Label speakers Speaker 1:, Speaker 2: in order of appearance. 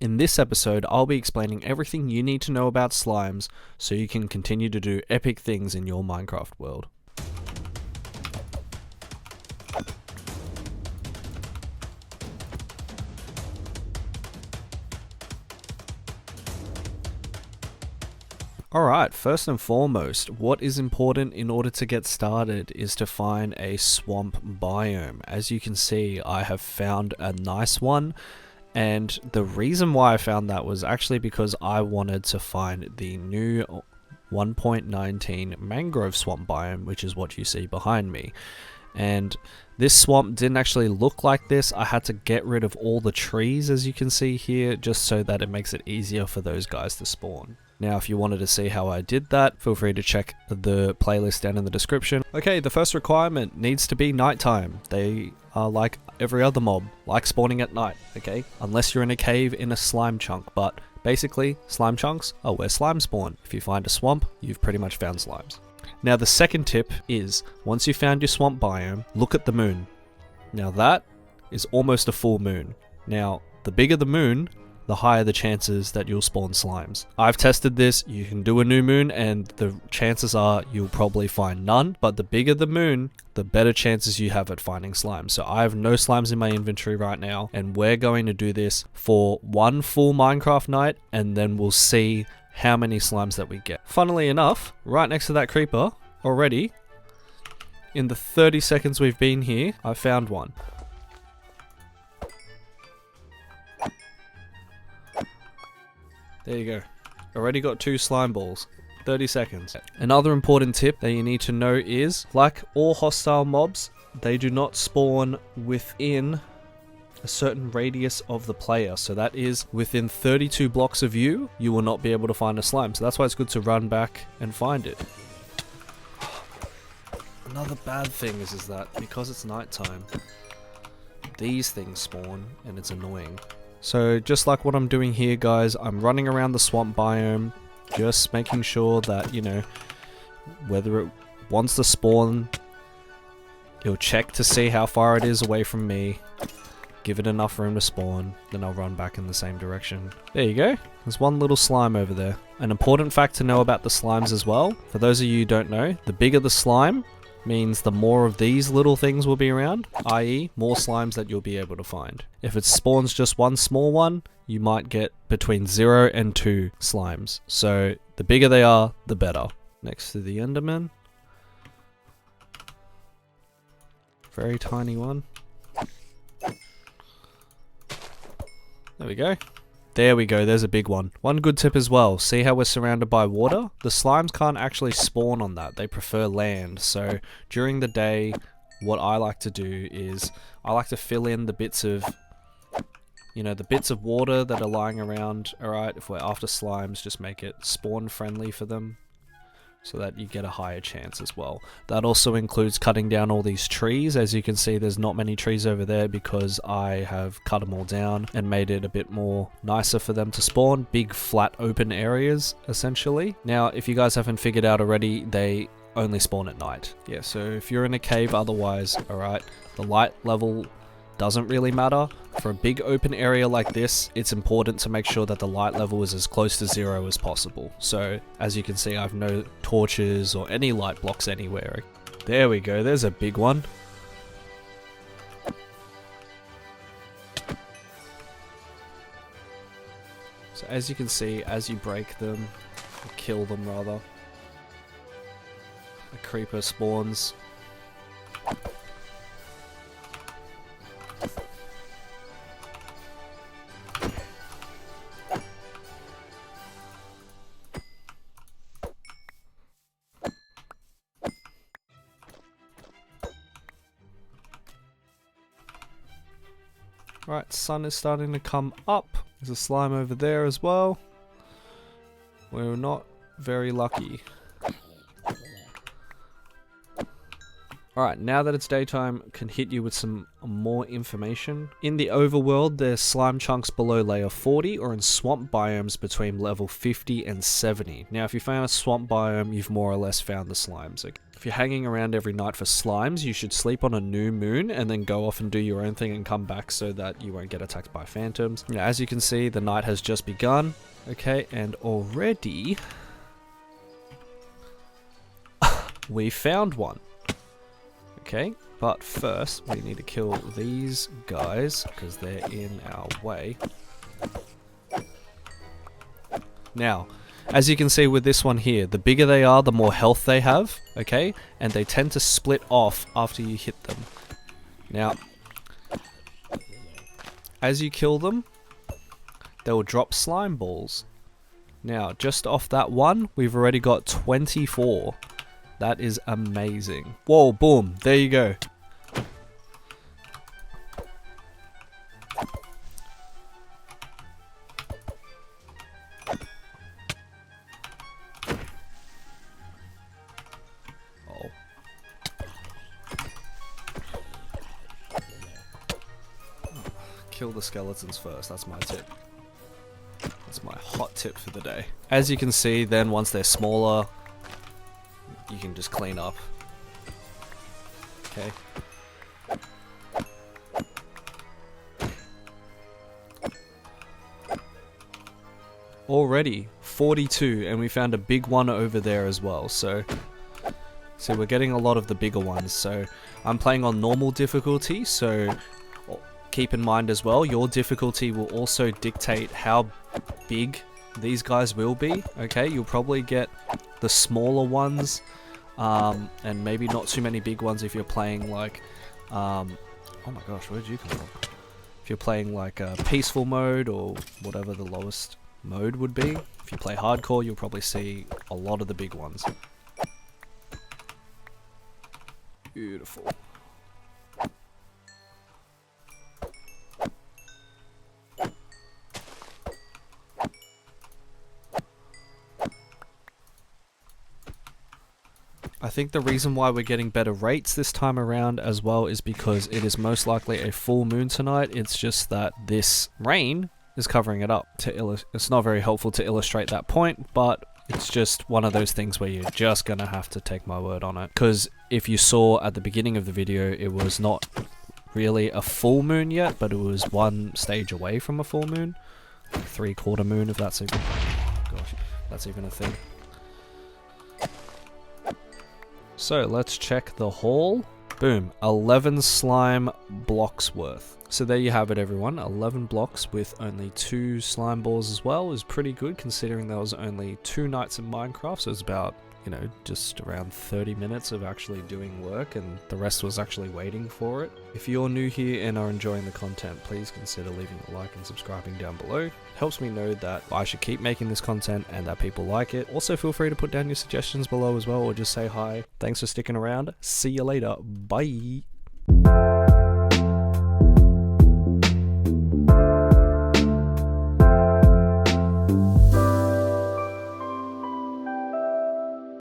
Speaker 1: In this episode, I'll be explaining everything you need to know about slimes so you can continue to do epic things in your Minecraft world. Alright, first and foremost, what is important in order to get started is to find a swamp biome. As you can see, I have found a nice one, and the reason why I found that was actually because I wanted to find the new 1.19 mangrove swamp biome, which is what you see behind me. And this swamp didn't actually look like this. I had to get rid of all the trees, as you can see here, just so that it makes it easier for those guys to spawn. Now, if you wanted to see how I did that, feel free to check the playlist down in the description. Okay, the first requirement needs to be nighttime. They are like every other mob, like spawning at night, okay? Unless you're in a cave in a slime chunk, but basically, slime chunks are where slime spawn. If you find a swamp, you've pretty much found slimes. Now, the second tip is, once you found your swamp biome, look at the moon. Now that is almost a full moon. Now, the bigger the moon, the higher the chances that you'll spawn slimes. I've tested this. You can do a new moon and the chances are you'll probably find none, but the bigger the moon, the better chances you have at finding slimes. So I have no slimes in my inventory right now, and we're going to do this for one full Minecraft night, and then we'll see how many slimes that we get. Funnily enough, right next to that creeper already, in the 30 seconds we've been here, I found one. There you go. Already got 2 slime balls. 30 seconds. Another important tip that you need to know is, like all hostile mobs, they do not spawn within a certain radius of the player. So that is within 32 blocks of you, you will not be able to find a slime. So that's why it's good to run back and find it. Another bad thing is that because it's nighttime, these things spawn and it's annoying. So just like what I'm doing here, guys, I'm running around the swamp biome, just making sure that, you know, whether it wants to spawn, it'll check to see how far it is away from me, give it enough room to spawn, then I'll run back in the same direction. There you go. There's one little slime over there. An important fact to know about the slimes as well, for those of you who don't know, the bigger the slime means the more of these little things will be around, i.e. more slimes that you'll be able to find. If it spawns just one small one, you might get between 0 and 2 slimes. So the bigger they are, the better. Next to the Enderman. Very tiny one. There we go. There we go, there's a big one. One good tip as well, see how we're surrounded by water? The slimes can't actually spawn on that, they prefer land. So during the day, what I like to do is, I like to fill in the bits of, you know, the bits of water that are lying around. Alright, if we're after slimes, just make it spawn friendly for them, so that you get a higher chance as well. That also includes cutting down all these trees. As you can see, there's not many trees over there because I have cut them all down and made it a bit more nicer for them to spawn. Big flat open areas, essentially. Now, if you guys haven't figured out already, they only spawn at night. Yeah, so if you're in a cave otherwise, alright, the light level doesn't really matter. For a big open area like this, it's important to make sure that the light level is as close to 0 as possible. So, as you can see, I have no torches or any light blocks anywhere. There we go, there's a big one. So as you can see, as you break them, or kill them rather, a creeper spawns. Right, sun is starting to come up. There's a slime over there as well. We're not very lucky. Alright, now that it's daytime, can hit you with some more information. In the overworld, there's slime chunks below layer 40, or in swamp biomes between level 50 and 70. Now, if you found a swamp biome, you've more or less found the slimes. Okay? if you're hanging around every night for slimes, you should sleep on a new moon and then go off and do your own thing and come back so that you won't get attacked by phantoms. Now, as you can see, the night has just begun. Okay, and already we found one. Okay, but first we need to kill these guys because they're in our way. Now, as you can see with this one here, the bigger they are, the more health they have, okay? And they tend to split off after you hit them. Now, as you kill them, they will drop slime balls. Now, just off that one, we've already got 24. That is amazing. Whoa, boom, there you go. Kill the skeletons first, that's my tip. That's my hot tip for the day. As you can see, then once they're smaller, you can just clean up. Okay. Already 42, and we found a big one over there as well, so we're getting a lot of the bigger ones. So I'm playing on normal difficulty, so keep in mind as well, your difficulty will also dictate how big these guys will be. Okay, you'll probably get the smaller ones, and maybe not too many big ones if you're playing like, oh my gosh, where'd you come from? If you're playing like a peaceful mode or whatever the lowest mode would be. If you play hardcore, you'll probably see a lot of the big ones. Beautiful. I think the reason why we're getting better rates this time around as well is because it is most likely a full moon tonight. It's just that this rain is covering it up. It's not very helpful to illustrate that point, but it's just one of those things where you're just gonna have to take my word on it. Because if you saw at the beginning of the video, it was not really a full moon yet, but it was one stage away from a full moon. Like 3/4 moon, if that's even, gosh, that's even a thing. So let's check the haul. Boom, 11 slime blocks worth. So there you have it, everyone. 11 blocks with only 2 slime balls as well is pretty good, considering there was only 2 nights in Minecraft. So it's about, you know, just around 30 minutes of actually doing work, and the rest was actually waiting for it. If you're new here and are enjoying the content, please consider leaving a like and subscribing down below. It helps me know that I should keep making this content and that people like it. Also, feel free to put down your suggestions below as well, or just say hi. Thanks for sticking around. See you later. Bye.